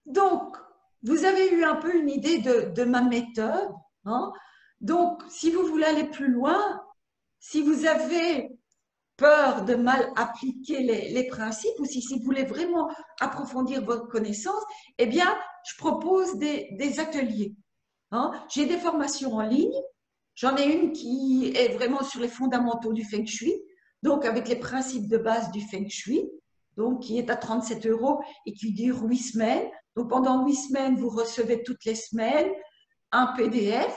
Donc, vous avez eu un peu une idée de ma méthode, hein. Donc, si vous voulez aller plus loin, si vous avez peur de mal appliquer les principes ou si vous voulez vraiment approfondir votre connaissance, eh bien, je propose des ateliers, hein. J'ai des formations en ligne. J'en ai une qui est vraiment sur les fondamentaux du Feng Shui, donc avec les principes de base du Feng Shui, donc qui est à 37 euros et qui dure 8 semaines. Donc pendant 8 semaines, vous recevez toutes les semaines un PDF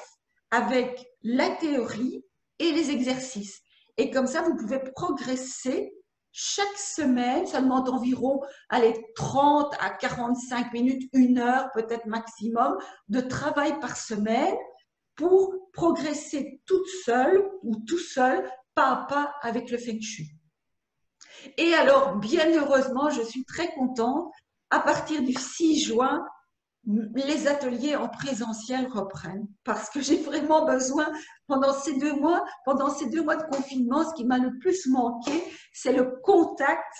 avec la théorie et les exercices. Et comme ça, vous pouvez progresser chaque semaine. Ça demande environ allez, 30 à 45 minutes, 1 heure peut-être maximum de travail par semaine pour progresser toute seule ou tout seul, pas à pas avec le Feng Shui. Et alors, bien heureusement, je suis très contente. À partir du 6 juin, les ateliers en présentiel reprennent parce que j'ai vraiment besoin pendant ces 2 mois de confinement, ce qui m'a le plus manqué, c'est le contact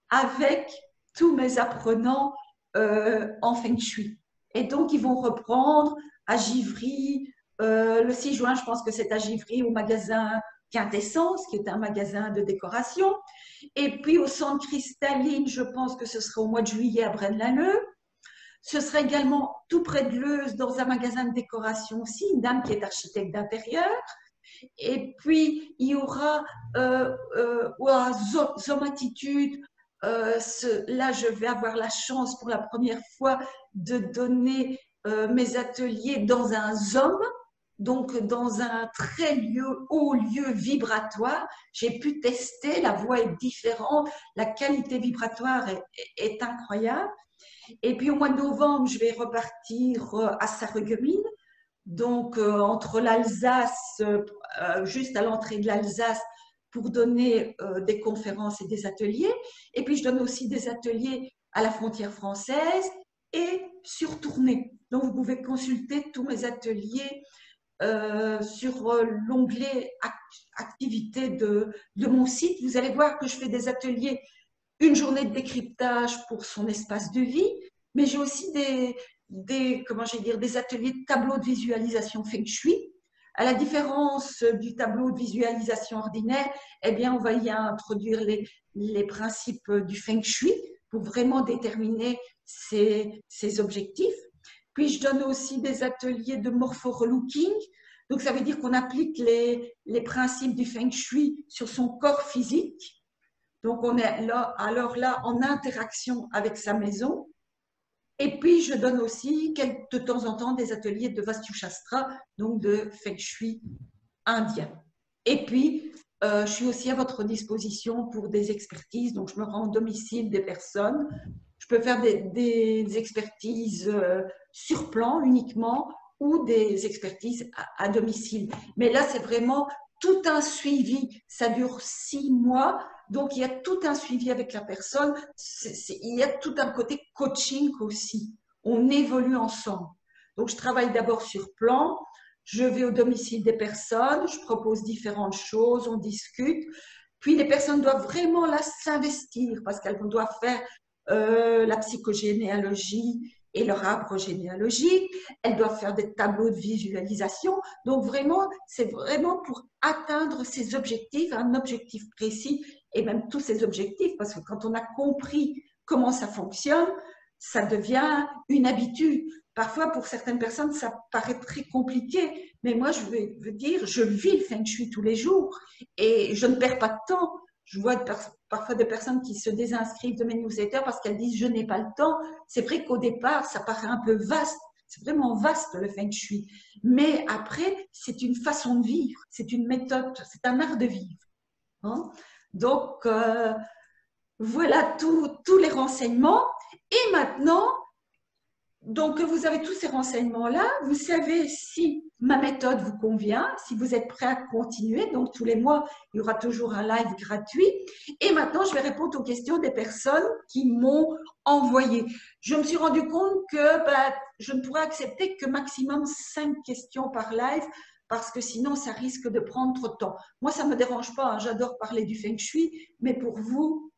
avec tous mes apprenants en Feng Shui. Et donc, ils vont reprendre à Givry, le 6 juin, je pense que c'est à Givry, au magasin Quintessence, qui est un magasin de décoration. Et puis, au centre Cristalline, je pense que ce sera au mois de juillet à Braine-l'Alleud. Ce sera également tout près de Leuze, dans un magasin de décoration aussi, une dame qui est architecte d'intérieur. Et puis, il y aura Zomatitude. Là, je vais avoir la chance pour la première fois de donner mes ateliers dans un ZOM, donc dans un très haut lieu vibratoire. J'ai pu tester, la voix est différente, la qualité vibratoire est incroyable. Et puis au mois de novembre, je vais repartir à Sarreguemines, donc entre l'Alsace, juste à l'entrée de l'Alsace, pour donner des conférences et des ateliers. Et puis je donne aussi des ateliers à la frontière française et sur tournée. Donc vous pouvez consulter tous mes ateliers sur l'onglet activités de mon site. Vous allez voir que je fais des ateliers, une journée de décryptage pour son espace de vie, mais j'ai aussi comment je vais dire, des ateliers de tableau de visualisation Feng Shui. À la différence du tableau de visualisation ordinaire, eh bien, on va y introduire les principes du Feng Shui pour vraiment déterminer ses objectifs. Puis, je donne aussi des ateliers de morpho-relooking. Donc, ça veut dire qu'on applique les principes du Feng Shui sur son corps physique. Donc, on est là, alors là, en interaction avec sa maison. Et puis, je donne aussi de temps en temps des ateliers de Vastu Shastra, donc de Feng Shui indien. Et puis, je suis aussi à votre disposition pour des expertises. Donc, je me rends au domicile des personnes. Je peux faire des expertises sur plan uniquement ou des expertises à domicile. Mais là, c'est vraiment tout un suivi. Ça dure 6 mois. Donc, il y a tout un suivi avec la personne. Il y a tout un côté coaching aussi. On évolue ensemble. Donc, je travaille d'abord sur plan. Je vais au domicile des personnes. Je propose différentes choses. On discute. Puis, les personnes doivent vraiment là s'investir parce qu'elles doivent faire la psychogénéalogie et leur arbre généalogique. Elles doivent faire des tableaux de visualisation. Donc, vraiment, c'est vraiment pour atteindre ces objectifs, un objectif précis et même tous ces objectifs, parce que quand on a compris comment ça fonctionne, ça devient une habitude. Parfois, pour certaines personnes, ça paraît très compliqué, mais moi, je veux dire, je vis le Feng Shui tous les jours et je ne perds pas de temps. Je vois parfois des personnes qui se désinscrivent de mes newsletters parce qu'elles disent je n'ai pas le temps. C'est vrai qu'au départ, ça paraît un peu vaste. C'est vraiment vaste le Feng Shui. Mais après, c'est une façon de vivre, c'est une méthode, c'est un art de vivre. Hein. Donc, voilà tous les renseignements. Et maintenant, donc vous avez tous ces renseignements-là. Vous savez si ma méthode vous convient, si vous êtes prêt à continuer. Donc, tous les mois, il y aura toujours un live gratuit. Et maintenant, je vais répondre aux questions des personnes qui m'ont envoyé. Je me suis rendu compte que je ne pourrais accepter que maximum 5 questions par live parce que sinon, ça risque de prendre trop de temps. Moi, ça ne me dérange pas. Hein, j'adore parler du Feng Shui. Mais pour vous,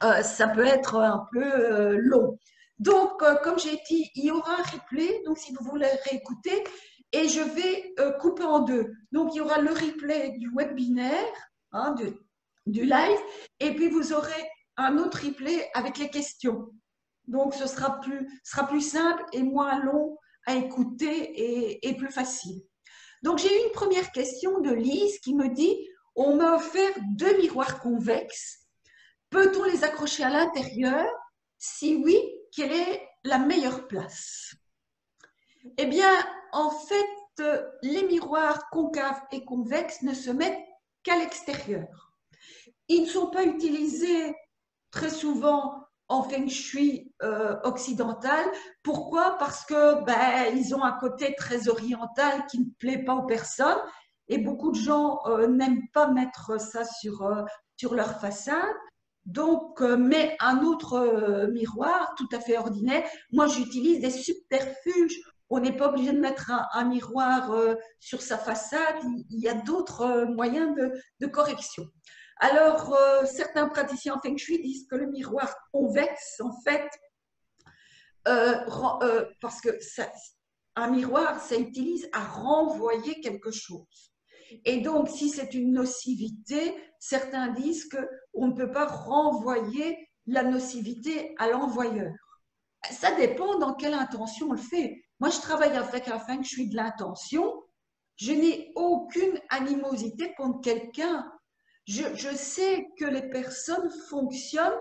ça peut être un peu long. Donc, comme j'ai dit, il y aura un replay, donc si vous voulez réécouter, et je vais couper en deux. Donc, il y aura le replay du webinaire, hein, du live, et puis vous aurez un autre replay avec les questions. Donc, ce sera plus simple et moins long à écouter et plus facile. Donc, j'ai eu une première question de Lise qui me dit, on m'a offert 2 miroirs convexes. Peut-on les accrocher à l'intérieur? Si oui, quelle est la meilleure place? Eh bien, en fait, les miroirs concaves et convexes ne se mettent qu'à l'extérieur. Ils ne sont pas utilisés très souvent en feng shui occidental. Pourquoi? Parce que ils ont un côté très oriental qui ne plaît pas aux personnes et beaucoup de gens n'aiment pas mettre ça sur leur façade. Donc, mais un autre miroir tout à fait ordinaire, moi j'utilise des subterfuges. On n'est pas obligé de mettre un miroir sur sa façade, il y a d'autres moyens de correction. Alors, certains praticiens en Feng Shui disent que le miroir convexe, en fait, parce que un miroir, ça utilise à renvoyer quelque chose. Et donc, si c'est une nocivité, certains disent qu'on ne peut pas renvoyer la nocivité à l'envoyeur. Ça dépend dans quelle intention on le fait. Moi, je travaille avec un Feng Shui de l'intention. Je n'ai aucune animosité contre quelqu'un. Je sais que les personnes fonctionnent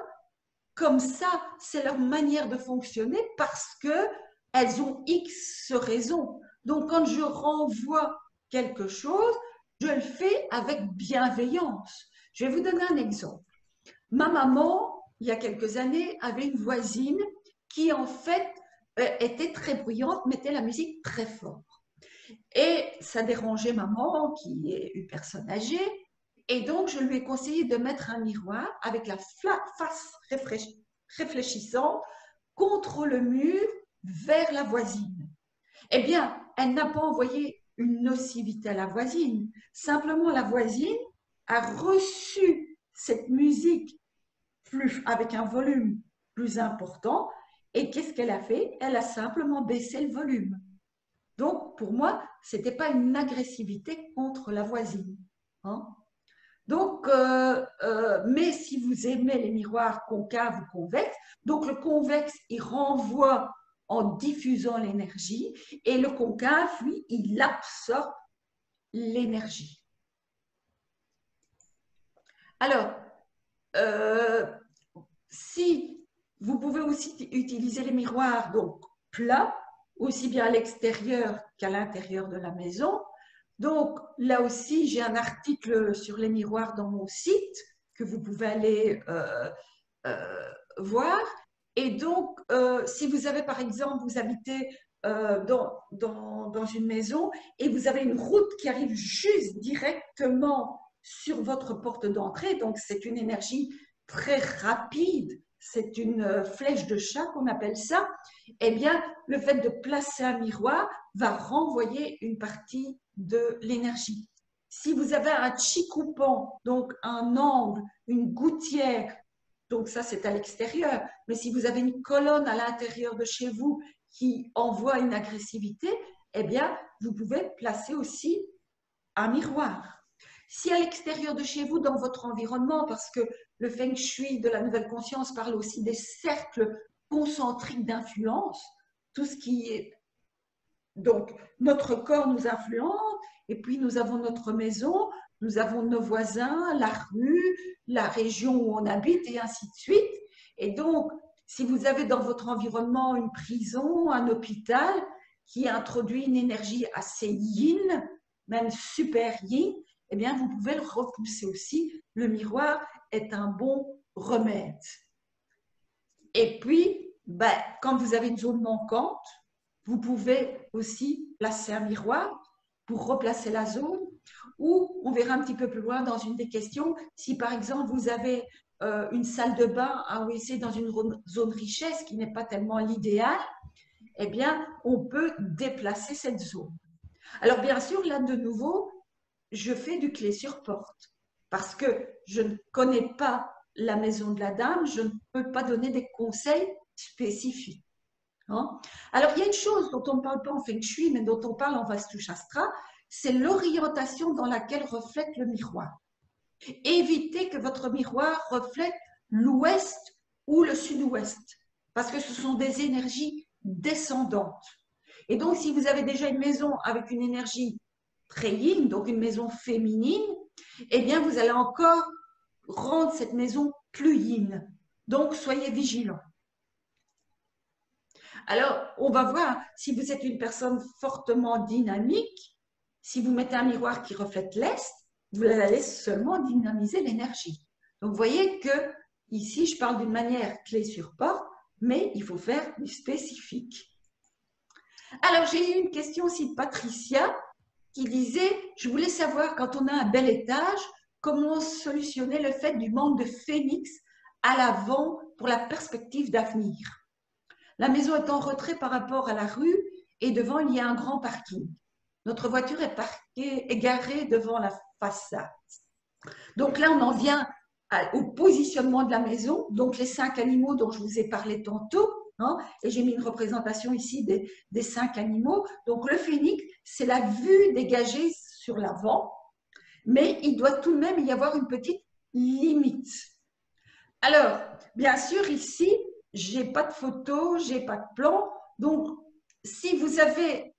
comme ça, c'est leur manière de fonctionner parce qu'elles ont X raisons. Donc, quand je renvoie quelque chose, je le fais avec bienveillance. Je vais vous donner un exemple. Ma maman, il y a quelques années, avait une voisine qui, en fait, était très bruyante, mettait la musique très fort. Et ça dérangeait maman, qui est une personne âgée. Et donc, je lui ai conseillé de mettre un miroir avec la face réfléchissante contre le mur vers la voisine. Eh bien, elle n'a pas envoyé une nocivité à la voisine. Simplement, la voisine a reçu cette musique avec un volume plus important. Et qu'est-ce qu'elle a fait? Elle a simplement baissé le volume. Donc, pour moi, ce n'était pas une agressivité contre la voisine. Hein? Donc, mais si vous aimez les miroirs concaves ou convexes, donc le convexe, il renvoie en diffusant l'énergie et le concave, lui, il absorbe l'énergie. Alors, si vous pouvez aussi utiliser les miroirs donc plats, aussi bien à l'extérieur qu'à l'intérieur de la maison. Donc là aussi, j'ai un article sur les miroirs dans mon site que vous pouvez aller voir. Et donc, si vous avez par exemple, vous habitez dans une maison et vous avez une route qui arrive juste directement sur votre porte d'entrée, donc c'est une énergie très rapide, c'est une flèche de chat qu'on appelle ça, eh bien, le fait de placer un miroir va renvoyer une partie de l'énergie. Si vous avez un chi-coupant, donc un angle, une gouttière, donc ça c'est à l'extérieur, mais si vous avez une colonne à l'intérieur de chez vous qui envoie une agressivité, eh bien, vous pouvez placer aussi un miroir. Si à l'extérieur de chez vous, dans votre environnement, parce que le feng shui de la nouvelle conscience parle aussi des cercles concentriques d'influence, tout ce qui est... Donc, notre corps nous influence, et puis nous avons notre maison, nous avons nos voisins, la rue, la région où on habite, et ainsi de suite. Et donc, si vous avez dans votre environnement une prison, un hôpital qui introduit une énergie assez yin, même super yin, eh bien, vous pouvez le repousser aussi. Le miroir est un bon remède. Et puis, quand vous avez une zone manquante, vous pouvez aussi placer un miroir pour replacer la zone. Ou on verra un petit peu plus loin dans une des questions, si par exemple vous avez une salle de bain, un WC dans une zone richesse qui n'est pas tellement l'idéal, eh bien, on peut déplacer cette zone. Alors bien sûr, là de nouveau, je fais du clé sur porte parce que je ne connais pas la maison de la dame, je ne peux pas donner des conseils spécifiques. Hein. Alors, il y a une chose dont on ne parle pas en Feng Shui, mais dont on parle en Vastu Shastra, c'est l'orientation dans laquelle reflète le miroir. Évitez que votre miroir reflète l'ouest ou le sud-ouest, parce que ce sont des énergies descendantes. Et donc, si vous avez déjà une maison avec une énergie très yin, donc une maison féminine, eh bien, vous allez encore rendre cette maison plus yin. Donc, soyez vigilants. Alors, on va voir, si vous êtes une personne fortement dynamique, si vous mettez un miroir qui reflète l'Est, vous allez seulement dynamiser l'énergie. Donc, vous voyez que ici, je parle d'une manière clé sur porte, mais il faut faire du spécifique. Alors, j'ai eu une question aussi de Patricia qui disait, je voulais savoir, quand on a un bel étage, comment solutionner le fait du manque de phénix à l'avant pour la perspective d'avenir. La maison est en retrait par rapport à la rue et devant, il y a un grand parking. Notre voiture est garée devant la façade. Donc là, on en vient au positionnement de la maison, donc les 5 animaux dont je vous ai parlé tantôt, hein, et j'ai mis une représentation ici des 5 animaux. Donc le phénix, c'est la vue dégagée sur l'avant, mais il doit tout de même y avoir une petite limite. Alors, bien sûr, ici, je n'ai pas de photo, je n'ai pas de plan, donc si vous avez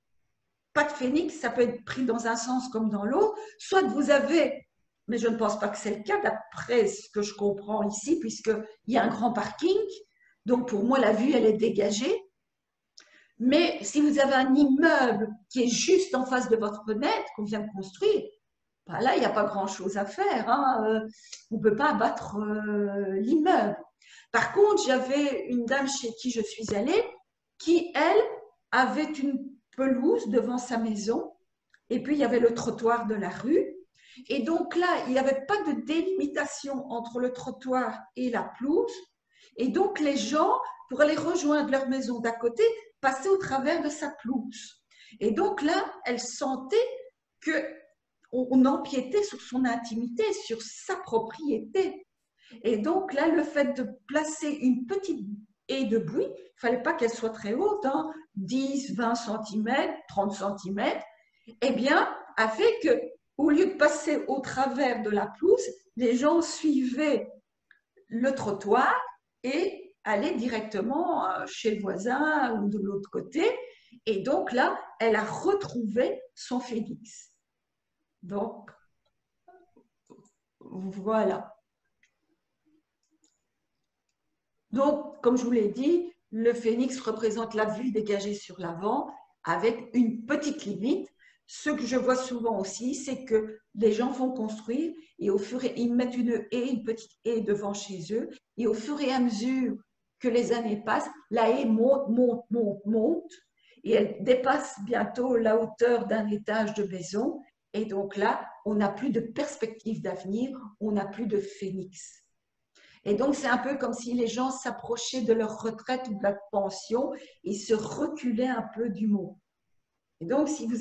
pas de phénix, ça peut être pris dans un sens comme dans l'autre, soit vous avez, mais je ne pense pas que c'est le cas d'après ce que je comprends ici, puisqu'il y a un grand parking, donc pour moi la vue elle est dégagée, mais si vous avez un immeuble qui est juste en face de votre fenêtre qu'on vient de construire, ben là il n'y a pas grand chose à faire, hein. On ne peut pas abattre l'immeuble. Par contre, j'avais une dame chez qui je suis allée qui, elle, avait une pelouse devant sa maison et puis il y avait le trottoir de la rue. Et donc là, il n'y avait pas de délimitation entre le trottoir et la pelouse. Et donc les gens, pour aller rejoindre leur maison d'à côté, passaient au travers de sa pelouse. Et donc là, elle sentait qu'on empiétait sur son intimité, sur sa propriété. Et donc là, le fait de placer une petite haie de buis, il ne fallait pas qu'elle soit très haute, hein, 10, 20 cm, 30 cm, eh bien, a fait que, au lieu de passer au travers de la pelouse, les gens suivaient le trottoir et allaient directement chez le voisin ou de l'autre côté. Et donc là, elle a retrouvé son phénix. Donc, voilà. Donc, comme je vous l'ai dit, le phénix représente la vue dégagée sur l'avant avec une petite limite. Ce que je vois souvent aussi, c'est que les gens vont construire et ils mettent une petite haie devant chez eux et au fur et à mesure que les années passent, la haie monte, monte, monte, monte et elle dépasse bientôt la hauteur d'un étage de maison. Et donc là, on n'a plus de perspective d'avenir, on n'a plus de phénix. Et donc, c'est un peu comme si les gens s'approchaient de leur retraite ou de la pension et se reculaient un peu du monde. Et donc, si vous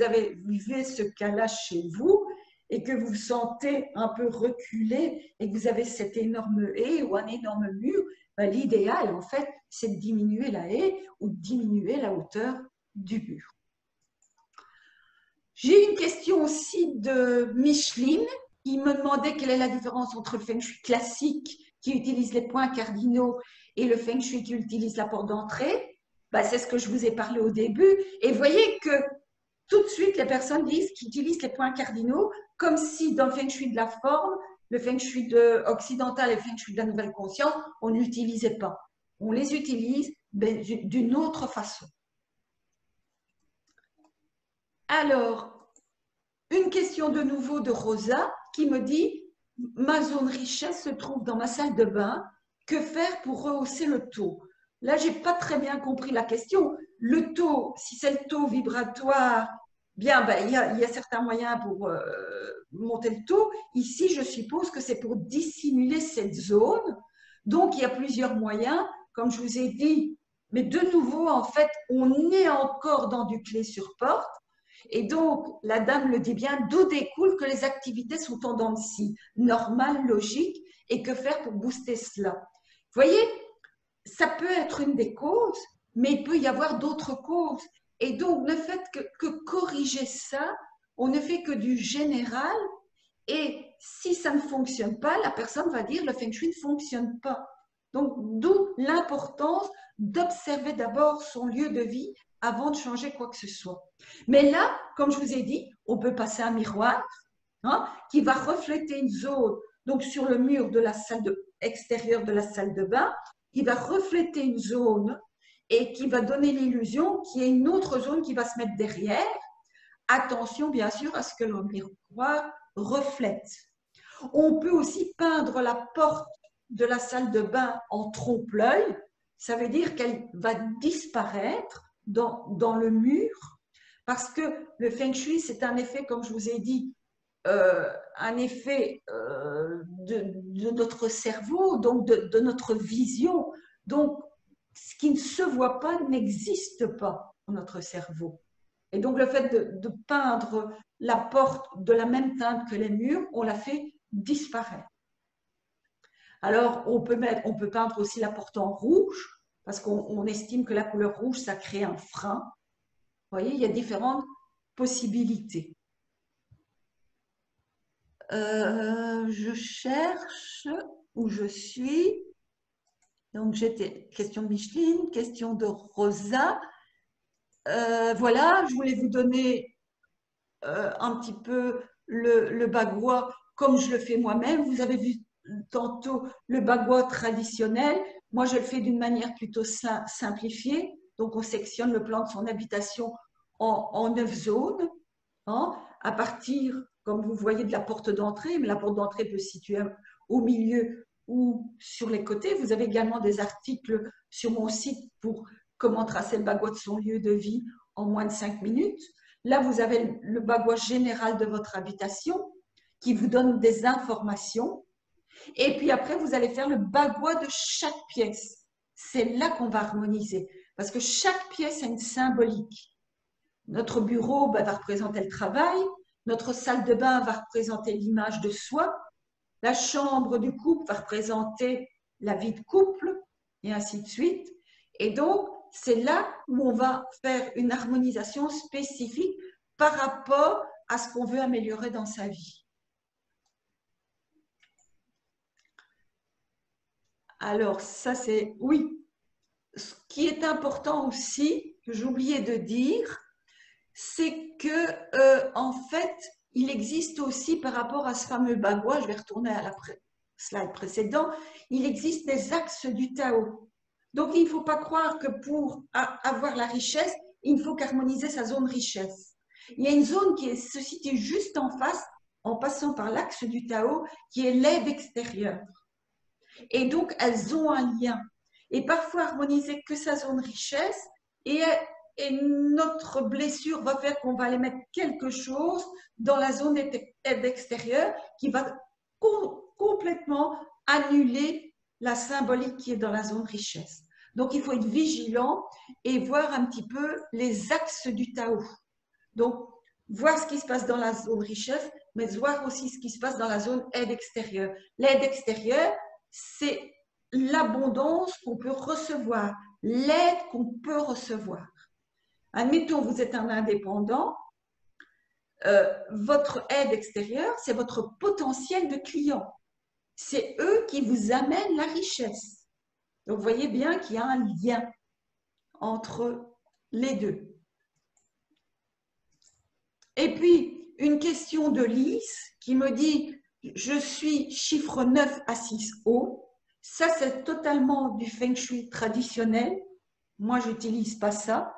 vivez ce cas-là chez vous et que vous vous sentez un peu reculé et que vous avez cette énorme haie ou un énorme mur, ben, l'idéal, en fait, c'est de diminuer la haie ou de diminuer la hauteur du mur. J'ai une question aussi de Micheline qui me demandait quelle est la différence entre le feng shui classique qui utilise les points cardinaux et le feng shui qui utilise la porte d'entrée. Ben, c'est ce que je vous ai parlé au début. Et vous voyez que tout de suite, les personnes disent qu'ils utilisent les points cardinaux comme si dans le feng shui de la forme, le feng shui occidental et le feng shui de la nouvelle conscience, on ne l'utilisait pas. On les utilise d'une autre façon. Alors, une question de nouveau de Rosa qui me dit « Ma zone richesse se trouve dans ma salle de bain. Que faire pour rehausser le taux ?» Là, je n'ai pas très bien compris la question. Le taux, si c'est le taux vibratoire, bien, ben, il y a certains moyens pour monter le taux. Ici, je suppose que c'est pour dissimuler cette zone. Donc, il y a plusieurs moyens, comme je vous ai dit. Mais de nouveau, en fait, on est encore dans du clé sur porte. Et donc, la dame le dit bien, d'où découle que les activités sont en dents de scie, normales, logiques, et que faire pour booster cela. Vous voyez, ça peut être une des causes, mais il peut y avoir d'autres causes. Et donc, le fait que corriger ça, on ne fait que du général. Et si ça ne fonctionne pas, la personne va dire le feng shui ne fonctionne pas. Donc, d'où l'importance d'observer d'abord son lieu de vie avant de changer quoi que ce soit. Mais là, comme je vous ai dit, on peut passer un miroir qui va refléter une zone, donc sur le mur de la salle extérieure de la salle de bain, qui va refléter une zone et qui va donner l'illusion qu'il y a une autre zone qui va se mettre derrière. Attention, bien sûr, à ce que le miroir reflète. On peut aussi peindre la porte de la salle de bain en trompe-l'œil. Ça veut dire qu'elle va disparaître dans le mur parce que le feng shui, c'est un effet, comme je vous ai dit, un effet de notre cerveau, donc de notre vision. Donc, ce qui ne se voit pas n'existe pas dans notre cerveau. Et donc, le fait de peindre la porte de la même teinte que les murs, on la fait disparaître. Alors, on peut peindre aussi la porte en rouge, parce qu'on estime que la couleur rouge, ça crée un frein. Vous voyez, il y a différentes possibilités. Je cherche où je suis. Donc, j'étais question de Micheline, question de Rosa. Voilà, je voulais vous donner un petit peu le bagua comme je le fais moi-même. Vous avez vu tantôt le bagua traditionnel. Moi, je le fais d'une manière plutôt simplifiée. Donc, on sectionne le plan de son habitation en 9 zones, à partir, comme vous voyez, de la porte d'entrée. Mais la porte d'entrée peut se situer au milieu ou sur les côtés. Vous avez également des articles sur mon site pour comment tracer le bagua de son lieu de vie en moins de 5 minutes. Là, vous avez le bagua général de votre habitation qui vous donne des informations. Et puis après, vous allez faire le bagua de chaque pièce. C'est là qu'on va harmoniser parce que chaque pièce a une symbolique. Notre bureau va représenter le travail. Notre salle de bain va représenter l'image de soi. La chambre du couple va représenter la vie de couple et ainsi de suite. Et donc, c'est là où on va faire une harmonisation spécifique par rapport à ce qu'on veut améliorer dans sa vie. Alors, ça c'est, oui, ce qui est important aussi, que j'oubliais de dire, c'est que, en fait, il existe aussi par rapport à ce fameux bagua, je vais retourner à la slide précédente, il existe des axes du Tao. Donc, il ne faut pas croire que pour avoir la richesse, il faut qu'harmoniser sa zone richesse. Il y a une zone qui se situe juste en face, en passant par l'axe du Tao, qui est l'aide extérieure. Et donc, elles ont un lien. Et parfois, harmoniser que sa zone richesse et notre blessure va faire qu'on va aller mettre quelque chose dans la zone aide extérieure qui va complètement annuler la symbolique qui est dans la zone richesse. Donc, il faut être vigilant et voir un petit peu les axes du Tao. Donc, voir ce qui se passe dans la zone richesse, mais voir aussi ce qui se passe dans la zone aide extérieure. L'aide extérieure, c'est l'abondance qu'on peut recevoir, l'aide qu'on peut recevoir. Admettons, vous êtes un indépendant, votre aide extérieure, c'est votre potentiel de client. C'est eux qui vous amènent la richesse. Donc, vous voyez bien qu'il y a un lien entre les deux. Et puis, une question de Lise qui me dit « Je suis chiffre 9 à 6 haut ». Ça, c'est totalement du feng shui traditionnel. Moi, je n'utilise pas ça.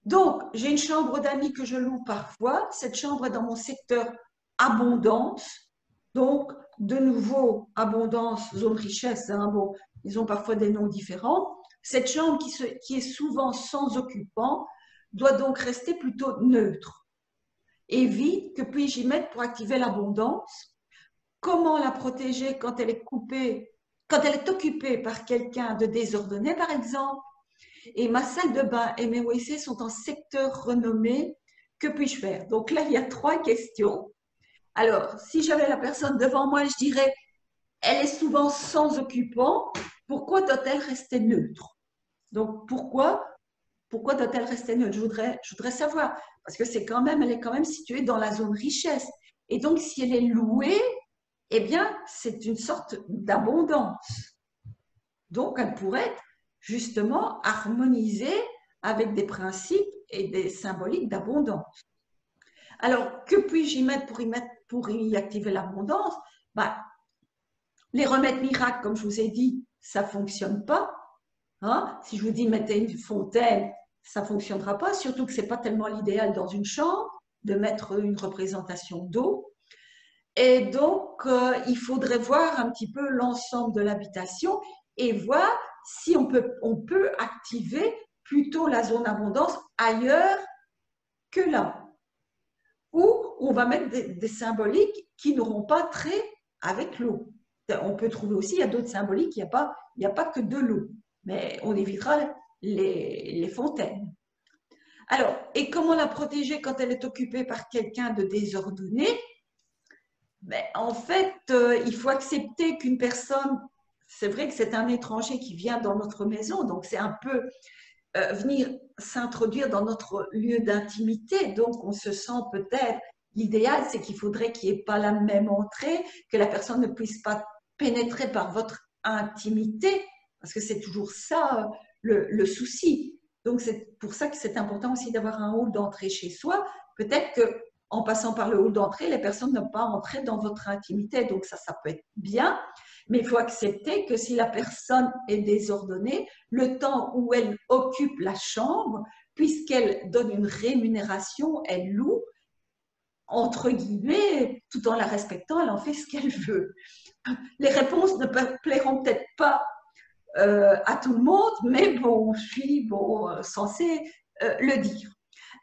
Donc, j'ai une chambre d'amis que je loue parfois. Cette chambre est dans mon secteur abondance. Donc, de nouveau, abondance, zone richesse. Bon, ils ont parfois des noms différents. Cette chambre qui est souvent sans occupant doit donc rester plutôt neutre. Évite que puis-je y mettre pour activer l'abondance. Comment la protéger quand elle est coupée, quand elle est occupée par quelqu'un de désordonné, par exemple. Et ma salle de bain et mes WC sont en secteur renommé que puis-je faire? Donc là, il y a 3 questions. Alors, si j'avais la personne devant moi, je dirais, elle est souvent sans occupant, pourquoi doit-elle rester neutre? Donc, pourquoi doit-elle rester neutre? Je voudrais savoir, parce que elle est quand même située dans la zone richesse. Et donc, si elle est louée, eh bien, c'est une sorte d'abondance. Donc, elle pourrait être justement harmonisée avec des principes et des symboliques d'abondance. Alors, que puis-je y mettre pour y activer l'abondance? Bah, les remèdes miracles, comme je vous ai dit, ça ne fonctionne pas. Hein? Si je vous dis mettez une fontaine, ça ne fonctionnera pas, surtout que ce n'est pas tellement l'idéal dans une chambre de mettre une représentation d'eau. Et donc, il faudrait voir un petit peu l'ensemble de l'habitation et voir si on peut activer plutôt la zone abondance ailleurs que là. Ou on va mettre des symboliques qui n'auront pas trait avec l'eau. On peut trouver aussi, il y a d'autres symboliques, il n'y a pas que de l'eau, mais on évitera les fontaines. Alors, et comment la protéger quand elle est occupée par quelqu'un de désordonné? Ben, en fait, il faut accepter qu'une personne, c'est vrai que c'est un étranger qui vient dans notre maison, donc c'est un peu venir s'introduire dans notre lieu d'intimité. Donc, on se sent peut-être, l'idéal, c'est qu'il faudrait qu'il n'y ait pas la même entrée, que la personne ne puisse pas pénétrer par votre intimité, parce que c'est toujours ça le souci. Donc, c'est pour ça que c'est important aussi d'avoir un hall d'entrée chez soi. Peut-être que en passant par le hall d'entrée, les personnes n'ont pas entré dans votre intimité. Donc, ça peut être bien. Mais il faut accepter que si la personne est désordonnée, le temps où elle occupe la chambre, puisqu'elle donne une rémunération, elle loue, entre guillemets, tout en la respectant, elle en fait ce qu'elle veut. Les réponses ne plairont peut-être pas à tout le monde, mais bon, je suis censée le dire.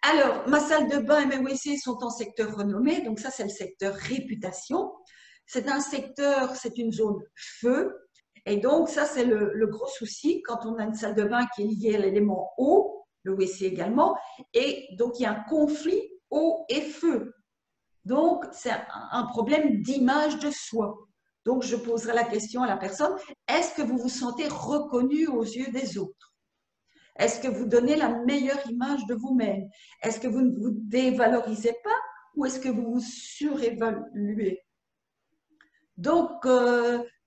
Alors, ma salle de bain et mes WC sont en secteur renommé, donc ça c'est le secteur réputation. C'est un secteur, c'est une zone feu, et donc ça c'est le gros souci quand on a une salle de bain qui est liée à l'élément eau, le WC également, et donc il y a un conflit eau et feu. Donc c'est un problème d'image de soi. Donc je poserai la question à la personne, est-ce que vous vous sentez reconnu aux yeux des autres? Est-ce que vous donnez la meilleure image de vous-même? Est-ce que vous ne vous dévalorisez pas ou est-ce que vous vous surévaluez? Donc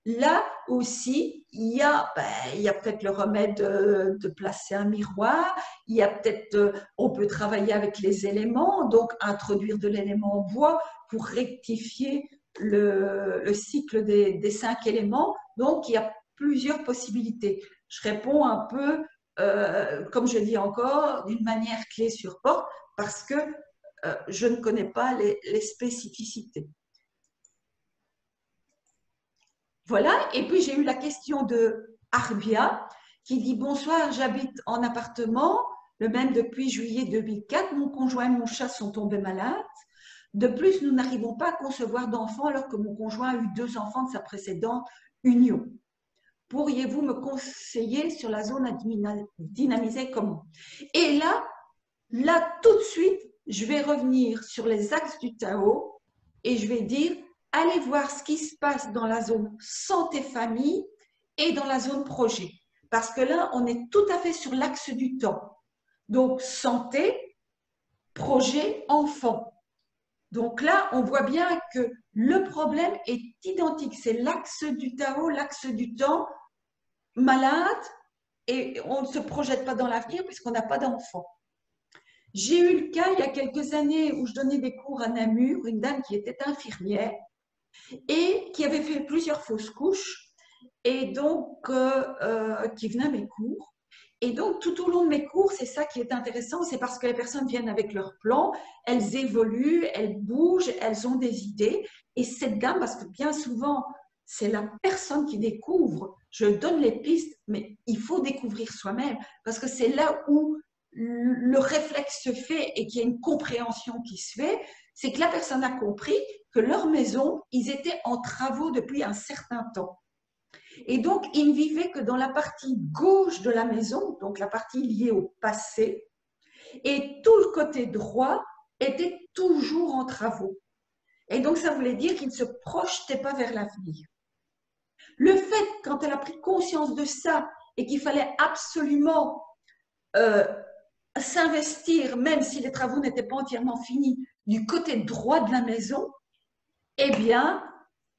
là aussi, il y a peut-être le remède de placer un miroir, il y a peut-être, on peut travailler avec les éléments, donc introduire de l'élément bois pour rectifier le cycle des 5 éléments. Donc il y a plusieurs possibilités. Je réponds un peu, comme je dis encore, d'une manière clé sur porte parce que je ne connais pas les spécificités. Voilà, et puis j'ai eu la question de Arbia qui dit: bonsoir, j'habite en appartement, le même depuis juillet 2004. Mon conjoint et mon chat sont tombés malades. De plus, nous n'arrivons pas à concevoir d'enfants alors que mon conjoint a eu 2 enfants de sa précédente union. Pourriez-vous me conseiller sur la zone à dynamiser comment? Et là, tout de suite, je vais revenir sur les axes du Tao et je vais dire: allez voir ce qui se passe dans la zone santé-famille et dans la zone projet. Parce que là, on est tout à fait sur l'axe du temps. Donc, santé, projet, enfant. Donc là, on voit bien que le problème est identique. C'est l'axe du Tao, l'axe du temps, malade, et on ne se projette pas dans l'avenir puisqu'on n'a pas d'enfant. J'ai eu le cas il y a quelques années où je donnais des cours à Namur, une dame qui était infirmière et qui avait fait plusieurs fausses couches et donc qui venait à mes cours. Et donc, tout au long de mes cours, c'est ça qui est intéressant, c'est parce que les personnes viennent avec leurs plans, elles évoluent, elles bougent, elles ont des idées. Et cette dame, parce que bien souvent, c'est la personne qui découvre, je donne les pistes, mais il faut découvrir soi-même, parce que c'est là où le réflexe se fait et qu'il y a une compréhension qui se fait, c'est que la personne a compris que leur maison, ils étaient en travaux depuis un certain temps. Et donc, ils ne vivaient que dans la partie gauche de la maison, donc la partie liée au passé, et tout le côté droit était toujours en travaux. Et donc, ça voulait dire qu'il ne se projetait pas vers l'avenir. Le fait, quand elle a pris conscience de ça et qu'il fallait absolument euh, s'investir, même si les travaux n'étaient pas entièrement finis, du côté droit de la maison, eh bien,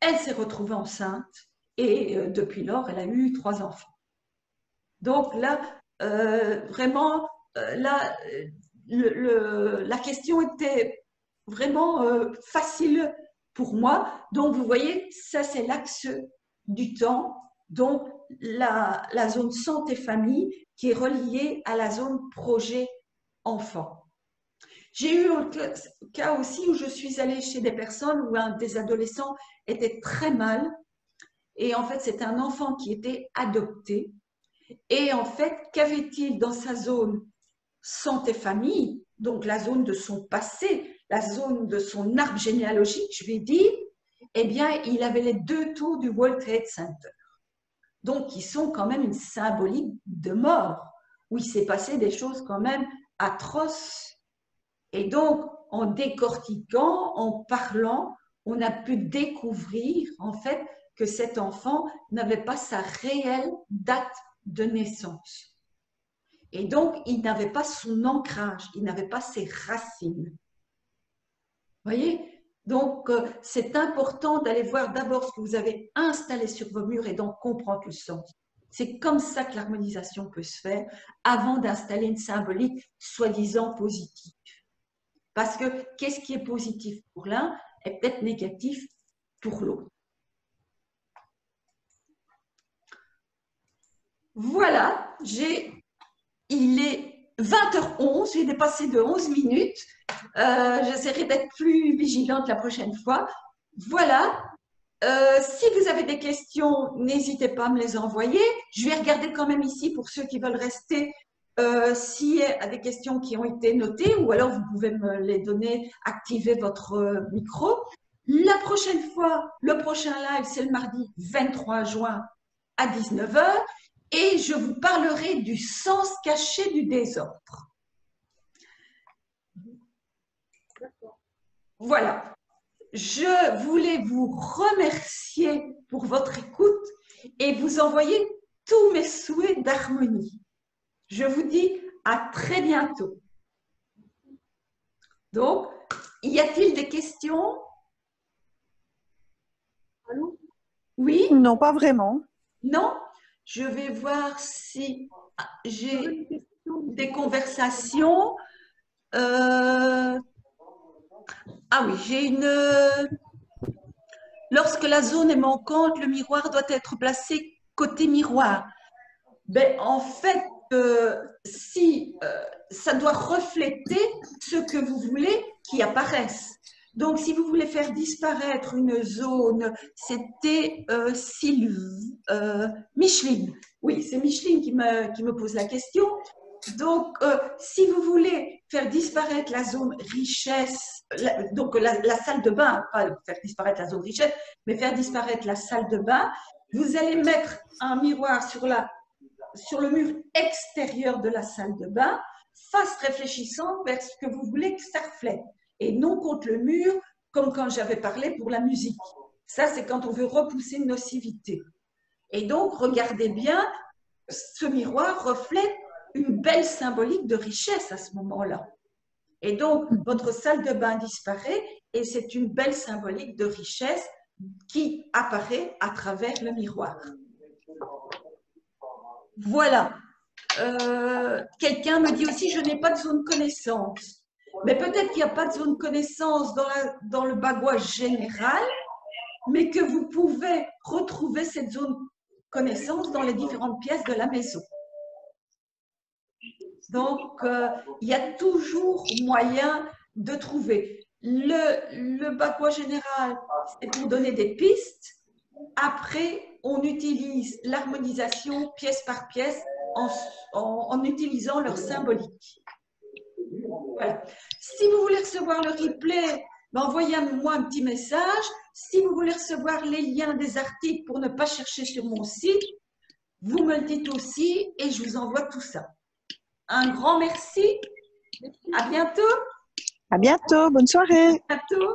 elle s'est retrouvée enceinte et depuis lors, elle a eu 3 enfants. Donc là, vraiment, là, la question était vraiment facile pour moi. Donc, vous voyez, ça, c'est l'axe du temps. Donc, la zone santé-famille qui est reliée à la zone projet-enfant. J'ai eu un cas aussi où je suis allée chez des personnes où un des adolescents était très mal. Et en fait, c'est un enfant qui était adopté. Et en fait, qu'avait-il dans sa zone santé-famille, donc la zone de son passé, la zone de son arbre généalogique, je vais dire, eh bien, il avait les 2 tours du World Trade Center. Donc, qui sont quand même une symbolique de mort, où il s'est passé des choses quand même atroces. Et donc, en décortiquant, en parlant, on a pu découvrir en fait que cet enfant n'avait pas sa réelle date de naissance. Et donc, il n'avait pas son ancrage, il n'avait pas ses racines. Vous voyez? Donc, c'est important d'aller voir d'abord ce que vous avez installé sur vos murs et d'en comprendre le sens. C'est comme ça que l'harmonisation peut se faire avant d'installer une symbolique soi-disant positive. Parce que qu'est-ce qui est positif pour l'un est peut-être négatif pour l'autre. Voilà, il est 20h11, j'ai dépassé de 11 minutes. J'essaierai d'être plus vigilante la prochaine fois. Voilà. Si vous avez des questions, n'hésitez pas à me les envoyer. Je vais regarder quand même ici pour ceux qui veulent rester s'il y a des questions qui ont été notées ou alors vous pouvez me les donner, activer votre micro. La prochaine fois, le prochain live, c'est le mardi 23 juin à 19h et je vous parlerai du sens caché du désordre. Voilà. Je voulais vous remercier pour votre écoute et vous envoyer tous mes souhaits d'harmonie. Je vous dis à très bientôt. Donc, y a-t-il des questions? Allô? Oui? Non, pas vraiment. Non? Je vais voir si j'ai des conversations. Ah oui, j'ai une... Lorsque la zone est manquante, le miroir doit être placé côté miroir. Ben, en fait, si ça doit refléter ce que vous voulez qui apparaisse. Donc, si vous voulez faire disparaître une zone, c'était Micheline. Oui, c'est Micheline qui me pose la question. Donc, si vous voulez faire disparaître la zone richesse, donc la salle de bain, pas faire disparaître la zone richesse, mais faire disparaître la salle de bain, vous allez mettre un miroir sur le mur extérieur de la salle de bain, face réfléchissante vers ce que vous voulez que ça reflète, et non contre le mur, comme quand j'avais parlé pour la musique. Ça, c'est quand on veut repousser une nocivité. Et donc, regardez bien, ce miroir reflète une belle symbolique de richesse à ce moment-là. Et donc, votre salle de bain disparaît et c'est une belle symbolique de richesse qui apparaît à travers le miroir. Voilà. Quelqu'un me dit aussi, je n'ai pas de zone connaissance. Mais peut-être qu'il n'y a pas de zone connaissance dans le bagouage général, mais que vous pouvez retrouver cette zone connaissance dans les différentes pièces de la maison. Donc, il y a toujours moyen de trouver. Le bagouage général, c'est pour donner des pistes. Après, on utilise l'harmonisation pièce par pièce en utilisant leur symbolique. Voilà. Si vous voulez recevoir le replay, ben envoyez-moi un petit message. Si vous voulez recevoir les liens des articles pour ne pas chercher sur mon site, vous me le dites aussi et je vous envoie tout ça. Un grand merci. À bientôt. À bientôt, bonne soirée. À bientôt.